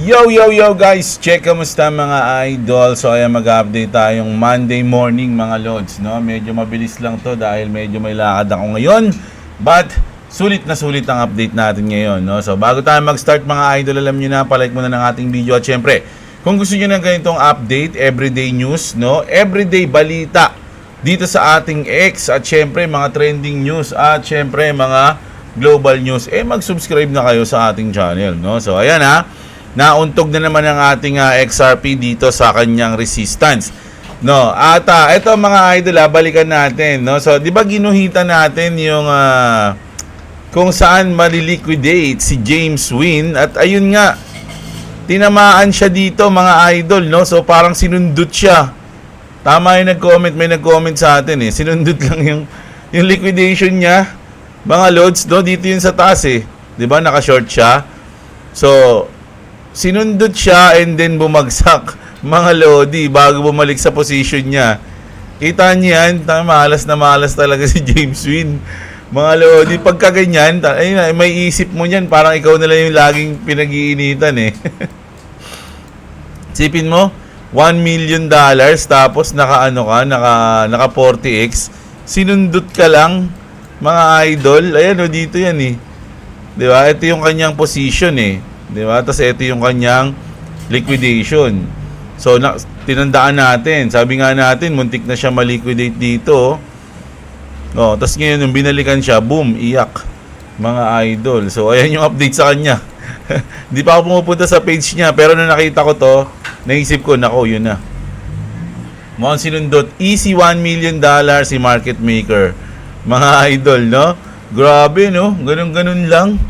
Yo guys, check kamusta mga idol. So ayan, mag-update tayong Monday morning mga lods, no? Medyo mabilis lang to dahil medyo may lakad ako ngayon. But sulit na sulit ang update natin ngayon, no? So bago tayo mag-start mga idol, alam niyo na, palike muna ng ating video. At syempre, kung gusto niyo ng ganitong update, everyday news, no? Everyday balita dito sa ating X, at syempre mga trending news, at syempre mga global news, mag-subscribe na kayo sa ating channel, no? So ayan ha, nauntog na naman ang ating XRP dito sa kanyang resistance, no? At ito mga idol, balikan natin, no? So 'di ba ginuhitan natin yung kung saan maliliquidate si James Wynn, at ayun nga, tinamaan siya dito mga idol, no? So parang sinundot siya. Tama yung may nag-comment sa atin sinundot lang yung liquidation niya mga loads, no? Dito yun sa taas 'di ba, naka-short siya. So sinundot siya and then bumagsak mga lodi bago bumalik sa position niya. Kita niyo yan, malas na malas talaga si James Wynn. Mga lodi, pagka ganyan, ayun, may isip mo niyan, parang ikaw na lang yung laging pinag-iinitan Sipin mo, $1 million tapos naka 40x, sinundot ka lang mga idol. Ayan dito yan 'di ba? Ito yung kanyang position 'di ba? Tapos ito yung kanyang liquidation. So tinandaan natin, sabi nga natin muntik na siya ma-liquidate dito. Tapos ngayon nung binalikan siya, boom, iyak mga idol. So ayan yung update sa kanya. Hindi pa ako pumupunta sa page niya, pero nung nakita ko to, naisip ko, nako, yun na. Mukhang sinundot. Easy $1 million si market maker. Mga idol, no? Grabe, no? Ganun-ganun lang.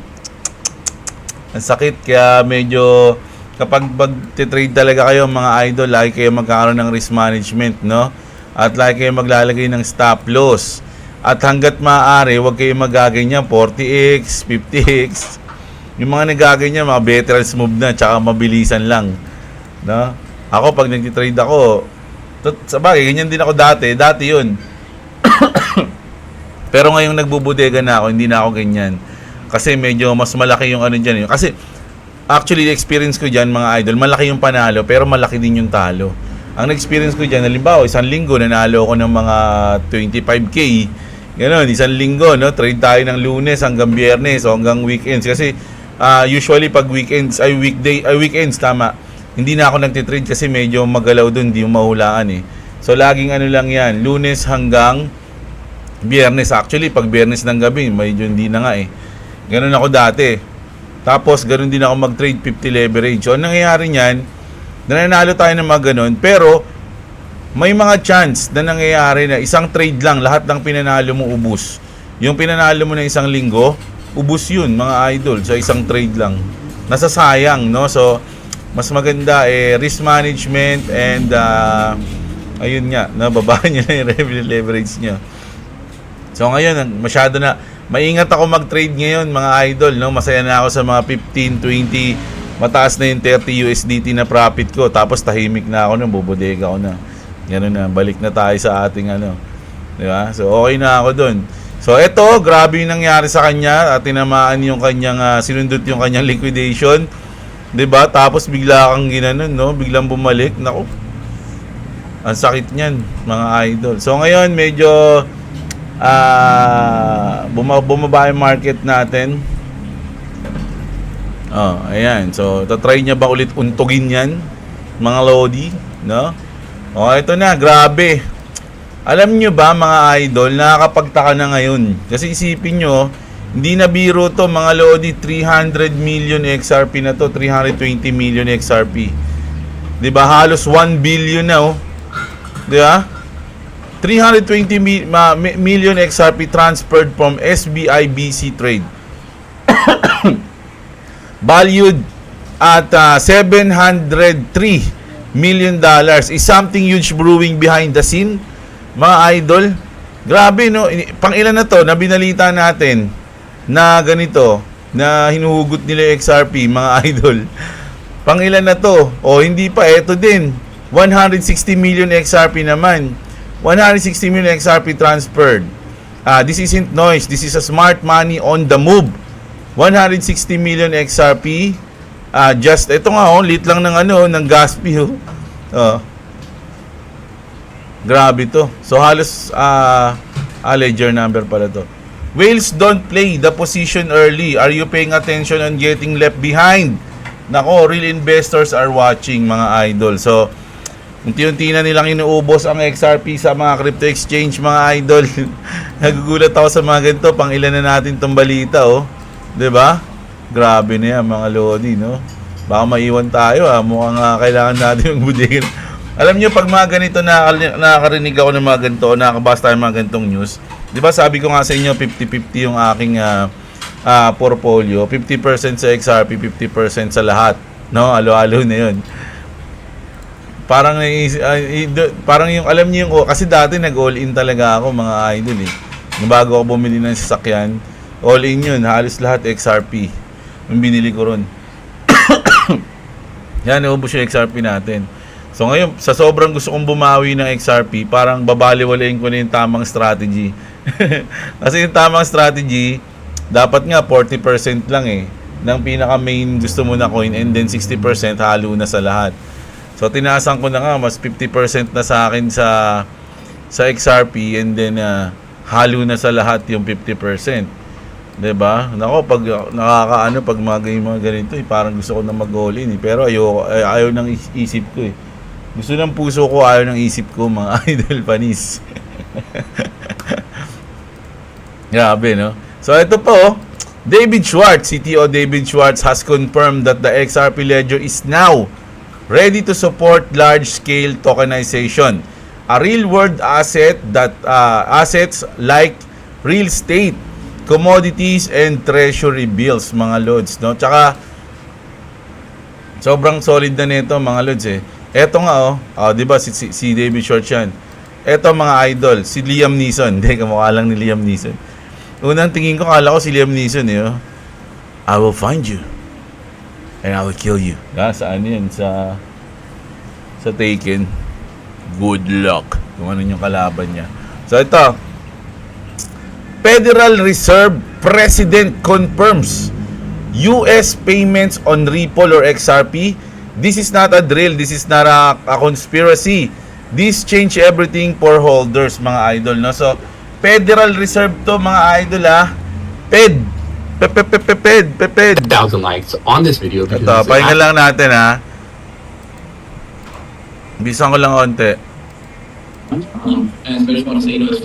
Ang sakit, kaya medyo kapag mag-trade talaga kayo mga idol, lagi kayo magkakaroon ng risk management, no? At lagi kayo maglalagay ng stop loss. At hanggat maaari, huwag kayo magaganyan 40x, 50x. Yung mga nagaganyan, mga veterans move na, tsaka mabilisan lang, no? Ako, pag nag-trade ako, sabagay, ganyan din ako dati yun. Pero ngayong nagbubudega na ako, hindi na ako ganyan. Kasi medyo mas malaki yung dyan. Kasi, actually, experience ko dyan, mga idol, malaki yung panalo, pero malaki din yung talo. Ang experience ko dyan, halimbawa, isang linggo, nanalo ako ng mga 25k. Ganon, isang linggo, no? Trade tayo ng Lunes hanggang Biyernes o hanggang weekends. Kasi, usually, pag weekends, weekends, tama. Hindi na ako nagtitrade kasi medyo magalaw dun, di mo mahulaan So, laging lang yan, Lunes hanggang Biyernes. Actually, pag Biyernes ng gabi, medyo hindi na nga Ganon ako dati. Tapos, ganon din ako mag-trade 50 leverage. So, ang nangyayari niyan, nananalo tayo ng mga ganon, pero may mga chance na nangyayari na isang trade lang, lahat ng pinanalo mo ubus. Yung pinanalo mo ng isang linggo, ubus yun, mga idol, sa isang trade lang. Nasasayang, no? So, mas maganda risk management and ayun nga, babaan nyo na yung revenue leverage nyo. So ngayon, masyado na maingat ako mag-trade ngayon mga idol, no? Masaya na ako sa mga 15, 20, mataas na yung 30 USDT na profit ko, tapos tahimik na ako, bubodega ako na. Ganun na, balik na tayo sa ating di ba? So okay na ako doon. So eto, grabe yung nangyari sa kanya, at tinamaan yung kanyang sinundot yung kanyang liquidation. 'Di ba? Tapos bigla kang ginanon, no? Biglang bumalik. Nako. Ang sakit niyan, mga idol. So ngayon medyo bumaba yung market natin. Ayan. So tatry niya ba ulit untugin 'yan, mga lodi, no? Ito na, grabe. Alam nyo ba mga idol, nakakapagtaka na ngayon. Kasi isipin nyo, hindi na biro to mga lodi, 300 million XRP na to, 320 million XRP. 'Di ba? Halos 1 billion na 'Di ba? 320 million XRP transferred from SBI BC Trade. Valued at $703 million. Is something huge brewing behind the scene, mga idol. Grabe, no? Pang ilan na to na binalita natin na ganito, na hinuhugot nila yung XRP, mga idol. Pang ilan na to? Hindi pa, eto din, 160 million XRP naman. 160 million XRP transferred. This isn't noise, this is a smart money on the move. 160 million XRP Just, ito nga, lit lang ng ng gas fee, oh. Oh. Grabe to. So, halos, ledger number pala to. Whales don't play the position early. Are you paying attention on getting left behind? Nako, real investors are watching, mga idol. So, unti-unti na nilang inuubos ang XRP sa mga crypto exchange, mga idol. Nagugulat ako sa mga ganito. Pang ilan na natin tong balita, oh. 'Di ba? Grabe na yan, mga lodi, no? Baka maiwan tayo, mukhang kailangan natin yung budikin. Alam nyo, pag mga ganito, nakakarinig ako ng mga ganito, nakakabasa tayo ng mga ganitong news. Di ba sabi ko nga sa inyo, 50-50 yung aking portfolio. 50% sa XRP, 50% sa lahat. No? Alo-alo na yun. Parang, parang yung, alam nyo yung, kasi dati nag-all in talaga ako, mga idol eh. Bago ako bumili ng sasakyan, all in yun, halos lahat XRP. Yung binili ko ron. Yan, naubos yung XRP natin. So ngayon, sa sobrang gusto kong bumawi ng XRP, parang babaliwalayin ko na yung tamang strategy. Kasi yung tamang strategy, dapat nga 40% lang eh, ng pinaka main gusto mo na coin, and then 60% halo na sa lahat. So tinasan ko na nga, mas 50% na sa akin sa XRP, and then halo na sa lahat yung 50%. 'Di ba? Nako, pag pag mga ganito, parang gusto ko na mag-all in eh. Pero ayaw ng isip ko eh. Gusto ng puso ko, ayaw ng isip ko, mga idol panis. Grabe, no? So, ito po, David Schwartz, CTO David Schwartz has confirmed that the XRP ledger is now ready to support large-scale tokenization. A real-world asset that assets like real estate, commodities, and treasury bills, mga lods, no? Tsaka, sobrang solid na nito, mga lods, eh. Eto nga, di ba, si David Schwartz yan. Eto, mga idol, si Liam Neeson. Hindi, kamukha lang ni Liam Neeson. Unang tingin ko, kala ko si Liam Neeson, eh. I will find you. And I will kill you. Saan yan? Sa Taken. Good luck. Kung ano yung kalaban niya. So, ito. Federal Reserve President confirms US payments on Ripple or XRP. This is not a drill. This is not a conspiracy. This change everything for holders, mga idol, no? So, Federal Reserve to, mga idol, Fed. Fed. 1,000 likes on this video. Ito, pahinga lang natin, Bisan ko lang konti. And I just want to say, it's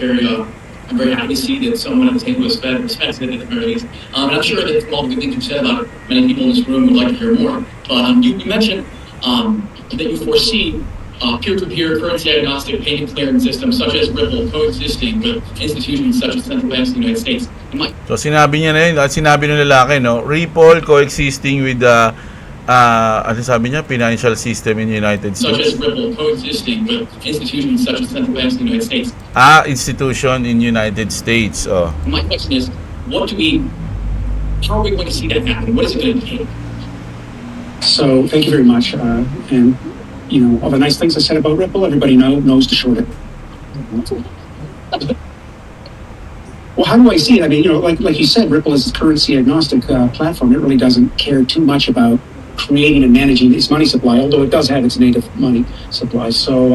I'm very happy to see that someone at the table is respected at the very least. And I'm sure that all the good things you've said about it, many people in this room would like to hear more. But you mentioned that you foresee peer-to-peer currency agnostic payment clearing systems such as Ripple coexisting with institutions such as central banks in the United States. So sinabi niya na yun, at sinabi ng lalaki, no? Ripple coexisting with the ano sabi niya? Financial system in the United States. Such as Ripple coexisting with institutions such as central banks in the United States. Institution in United States. Oh. My question is, how are we going to see that happen? What is it going to take? So thank you very much. And all the nice things I said about Ripple, everybody knows to short it. Well, how do I see it? I mean, like you said, Ripple is a currency agnostic platform. It really doesn't care too much about creating and managing its money supply, although it does have its native money supply. So,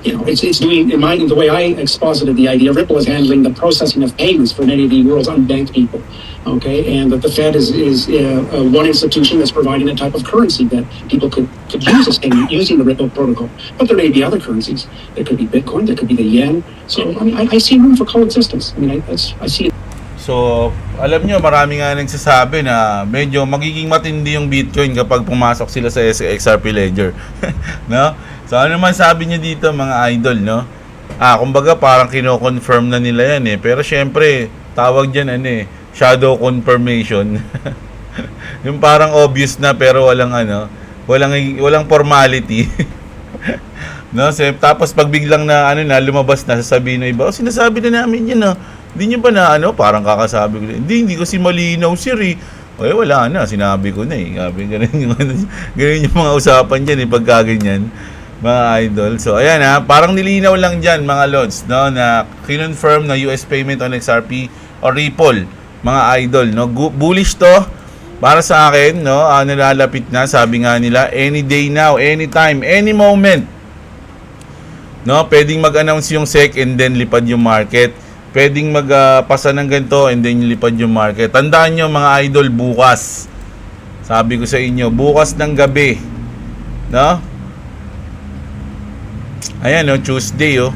it's doing, the way I exposited the idea, Ripple is handling the processing of payments for many of the world's unbanked people. Okay, and that the Fed is one institution that's providing a type of currency that people could use as payment using the Ripple protocol. But there may be other currencies. There could be Bitcoin, there could be the yen. So, I mean, I see room for coexistence. I mean, I see it. So, alam nyo, marami nga nagsasabi na medyo magiging matindi yung Bitcoin kapag pumasok sila sa XRP Ledger. No? So, ano naman sabi nyo dito, mga idol, no? Kumbaga, parang kino-confirm na nila yan, eh. Pero, syempre, tawag dyan, shadow confirmation. Yung parang obvious na, pero walang formality. No? So, tapos, pag biglang na, lumabas na, sasabihin ng iba, sinasabi na namin yun, no? Hindi nyo ba na parang kakasabi ko, hindi kasi malinaw sir eh. Wala na, sinabi ko na eh. Ganun yung mga usapan dyan pagka ganyan, mga idol. So ayan parang nilinaw lang dyan mga lods, no, na kinonfirm na US payment on XRP or Ripple, mga idol, no. Bullish to, Para sa akin, no, nalalapit na, sabi nga nila, any day now, anytime, any moment. No, pwedeng mag-announce yung SEC and then lipad yung market. Pwedeng magpasa ng ganito and then lipad yung market. Tandaan nyo mga idol, bukas. Sabi ko sa inyo, bukas ng gabi. No? Ayan, no, Tuesday, oh.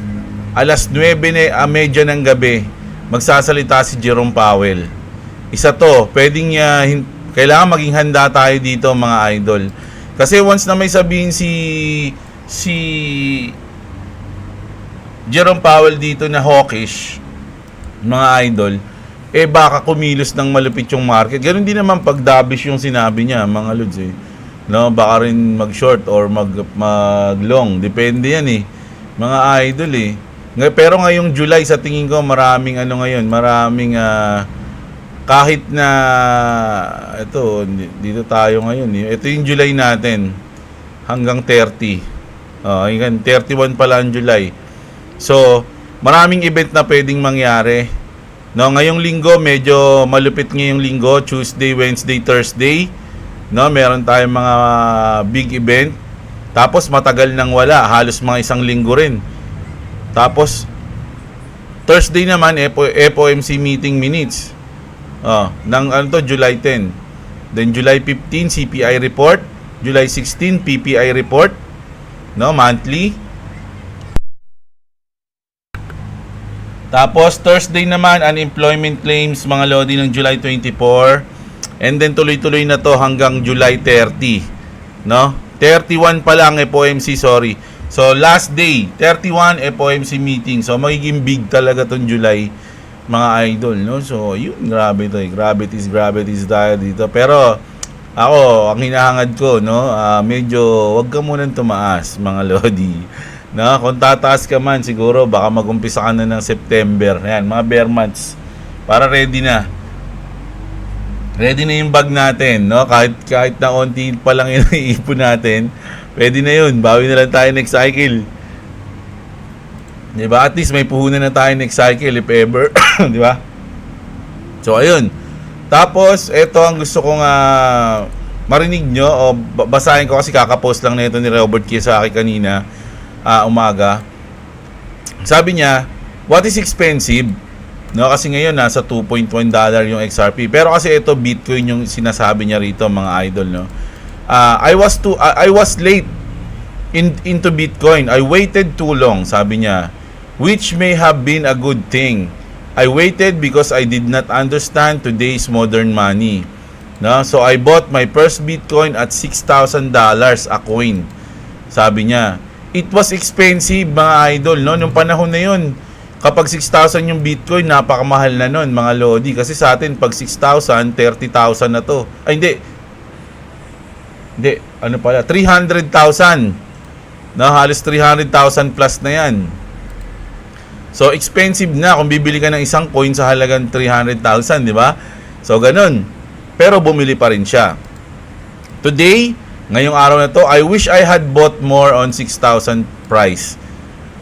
Alas 9:30 ng gabi, magsasalita si Jerome Powell. Isa to, pwedeng kailangan maging handa tayo dito mga idol. Kasi once na may sabihin si Jerome Powell dito na hawkish, mga idol, baka kumilos ng malupit yung market. Ganun din naman pag dovish yung sinabi niya, mga lods eh. No, baka rin mag-short or mag-long. Depende yan eh. Mga idol eh. Pero ngayong July, sa tingin ko, maraming kahit na ito, dito tayo ngayon eh. Ito yung July natin hanggang 30. Hanggang 31 pala ang July. So, maraming event na pwedeng mangyari. No, ngayong linggo medyo malupit ngayong linggo, Tuesday, Wednesday, Thursday. No, meron tayong mga big event. Tapos matagal nang wala, halos mga isang linggo rin. Tapos Thursday naman FOMC meeting minutes. July 10. Then July 15 CPI report, July 16 PPI report, no, monthly. Tapos Thursday naman unemployment claims mga lodi ng July 24. And then tuloy-tuloy na to hanggang July 30, no? 31 pa lang FOMC, sorry. So last day, 31 FOMC meeting. So magiging big talaga tong July, mga idol, no? So yun, grabe to, gravities tayo dito. Pero ako, ang hinahangad ko, no, medyo wag ka munang tumaas, mga lodi. No, kung tataas ka man, siguro baka mag-umpisa ka na ng September. Ayan, mga bear months. Para ready na. Ready na yung bag natin, no? Kahit na onti pa lang yung iipon natin, pwede na yun. Bawi na lang tayo next cycle. Diba? At least may puhunan na tayo next cycle if ever. Diba? So, ayun. Tapos, ito ang gusto kong marinig nyo o basahin ko kasi kakapost lang na ito ni Robert Kiyosaki kanina umaga. Sabi niya, what is expensive? No, kasi ngayon nasa $2.1 yung XRP. Pero kasi ito Bitcoin yung sinasabi niya rito, mga idol, no. I was late into Bitcoin. I waited too long, sabi niya, which may have been a good thing. I waited because I did not understand today's modern money. No, so I bought my first Bitcoin at $6,000 a coin. Sabi niya, it was expensive, mga idol, no? Nung panahon na yun, kapag 6,000 yung Bitcoin, napakamahal na nun, mga lodi. Kasi sa atin, pag 6,000, 30,000 na to. Ay, hindi, ano pala, 300,000. No, halos 300,000 plus na yan. So, expensive na kung bibili ka ng isang coin sa halagang 300,000, di ba? So, ganun. Pero bumili pa rin siya. Today, ngayong araw na to, I wish I had bought more on 6,000 price.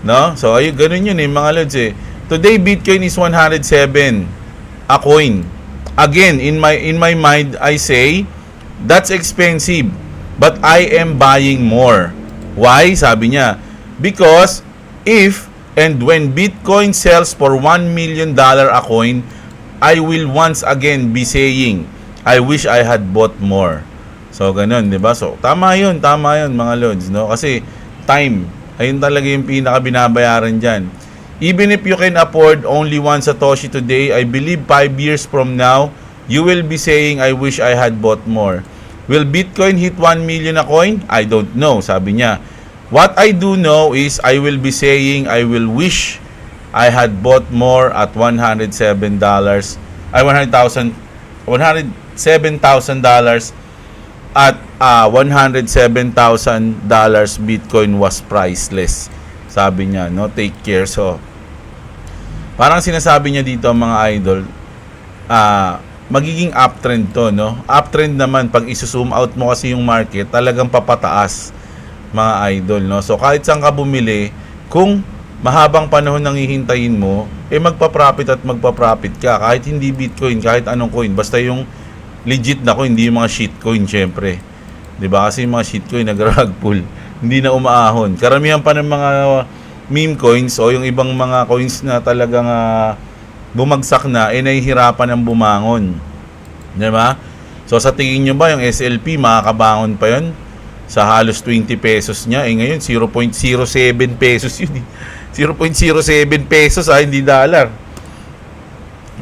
No? So, ayun, ganun yun mga lods eh. Today, Bitcoin is 107 a coin. Again, in my mind, I say, that's expensive. But I am buying more. Why? Sabi niya, because if and when Bitcoin sells for $1 million a coin, I will once again be saying, I wish I had bought more. So, ganun, di ba? So, tama yun, mga lods, no? Kasi, time, ayun talaga yung pinaka-binabayaran dyan. Even if you can afford only one Satoshi today, I believe 5 years from now, you will be saying, I wish I had bought more. Will Bitcoin hit 1 million a coin? I don't know, sabi niya. What I do know is, I will be saying, I will wish I had bought more at $107, $107,000 at $107,000 Bitcoin was priceless. Sabi niya, no, take care. So, parang sinasabi niya dito, mga idol, magiging uptrend to, no? Uptrend naman, pag isu-zoom out mo kasi yung market, talagang papataas, mga idol, no? So, kahit saan ka bumili, kung mahabang panahon nang hihintayin mo, magpa-profit at magpa-profit ka. Kahit hindi Bitcoin, kahit anong coin, basta yung legit na coin, hindi yung mga shitcoin syempre. 'Di ba? Kasi yung mga shitcoin nag-rug pull, hindi na umaahon. Karamihan pa ng mga meme coins o yung ibang mga coins na talagang bumagsak na, nahihirapan ng bumangon. 'Di ba? So sa tingin nyo ba yung SLP makakabangon pa yun? Sa halos 20 pesos niya, ngayon 0.07 pesos yun. 0.07 pesos hindi dollar.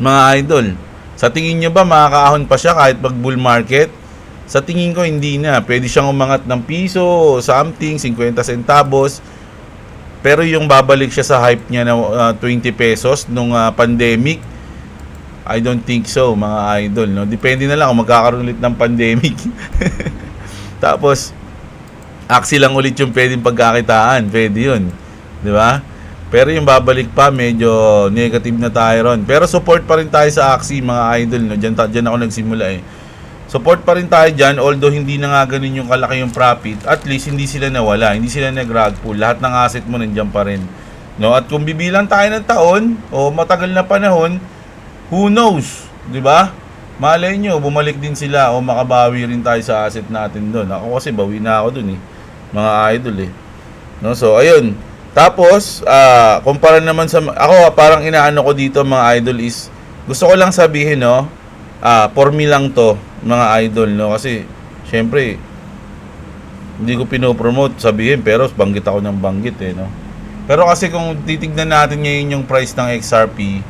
Mga idol, sa tingin nyo ba makakaahon pa siya kahit pag bull market? Sa tingin ko hindi na. Pwede siyang umangat ng piso o something, 50 centavos. Pero yung babalik siya sa hype niya na 20 pesos nung pandemic, I don't think so, mga idol. No? Depende na lang kung magkakaroon ulit ng pandemic. Tapos, aksi lang ulit yung pwedeng pagkakitaan. Pwede yun. Di ba? Pero yung babalik pa, medyo negative na tayo ron. Pero support pa rin tayo sa Axie, mga idol. No? Diyan ako nagsimula eh. Support pa rin tayo dyan, although hindi na nga ganun yung kalaki yung profit. At least, hindi sila nawala. Hindi sila nag-rug pull. Lahat ng asset mo nandiyan pa rin. No? At kung bibilang tayo ng taon, o matagal na panahon, who knows? Diba? Malay nyo, bumalik din sila o makabawi rin tayo sa asset natin doon. Ako kasi, bawi na ako doon eh. Mga idol eh. No? So, ayun. Tapos, kumpara naman sa... Ako, parang inaano ko dito mga idol is... Gusto ko lang sabihin, no? For me lang to, mga idol, no? Kasi, syempre, hindi ko pinopromote sabihin, pero banggit ako ng banggit, eh, no? Pero kasi kung titignan natin ngayon yung price ng XRP,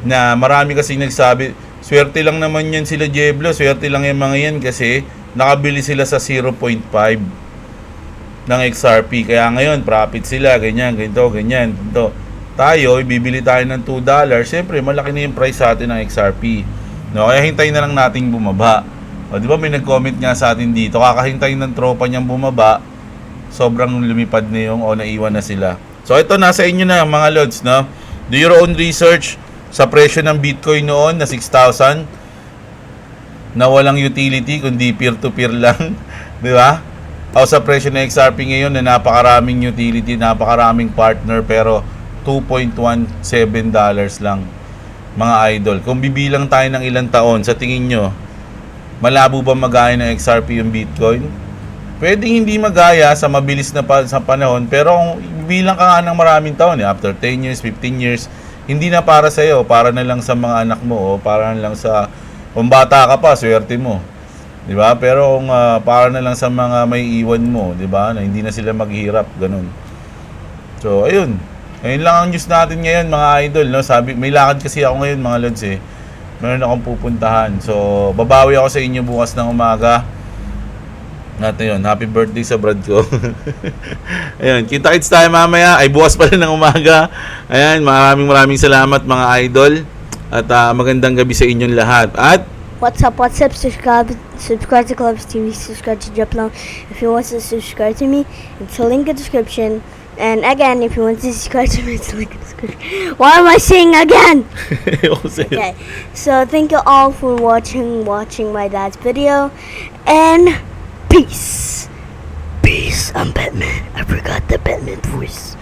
na marami kasi nagsabi, swerte lang naman yan sila Jeblo, swerte lang yung mga yan kasi nakabili sila sa 0.5 ng XRP. Kaya ngayon, profit sila, ganyan, ganyan. Tayo, bibili tayo ng $2. Siyempre, malaki na yung price sa atin ng XRP. No? Kaya hintayin na lang nating bumaba. O, di ba may nag-comment nga sa atin dito, kakahintayin ng tropa niyang bumaba, sobrang lumipad na yung o naiwan na sila. So, ito, nasa inyo na mga lods, no? Do your own research sa presyo ng Bitcoin noon na 6,000 na walang utility, kundi peer-to-peer lang. Di ba? O sa presyo ng XRP ngayon na napakaraming utility, napakaraming partner, pero $2.17 lang, mga idol. Kung bibilang tayo ng ilang taon, sa tingin nyo, malabo ba magaya ng XRP yung Bitcoin? Pwedeng hindi magaya sa mabilis na sa panahon, pero kung bibilang ka nga ng maraming taon, after 10 years, 15 years, hindi na para sa'yo, para na lang sa mga anak mo, o para na lang sa, kung bata ka pa, swerte mo. Diba? Pero kung para na lang sa mga may iwan mo, diba? Na hindi na sila maghihirap, ganun. So, ayun. Ayun lang ang news natin ngayon, mga idol, no? Sabi, may lakad kasi ako ngayon, mga lods, eh. Meron akong pupuntahan. So, babawi ako sa inyo bukas ng umaga. At ayun, happy birthday sa brad ko. Ayun, kita-kits tayo mamaya. Ay, bukas pa rin ng umaga. Ayan, maraming salamat, mga idol. At magandang gabi sa inyong lahat. At What's up? Subscribe to Clubs TV, subscribe to Jeplo. If you want to subscribe to me, it's a link in the description. And again, if you want to subscribe to me, it's a link in the description. Why am I saying again? Okay, so thank you all for watching my dad's video. And peace. I'm Batman. I forgot the Batman voice.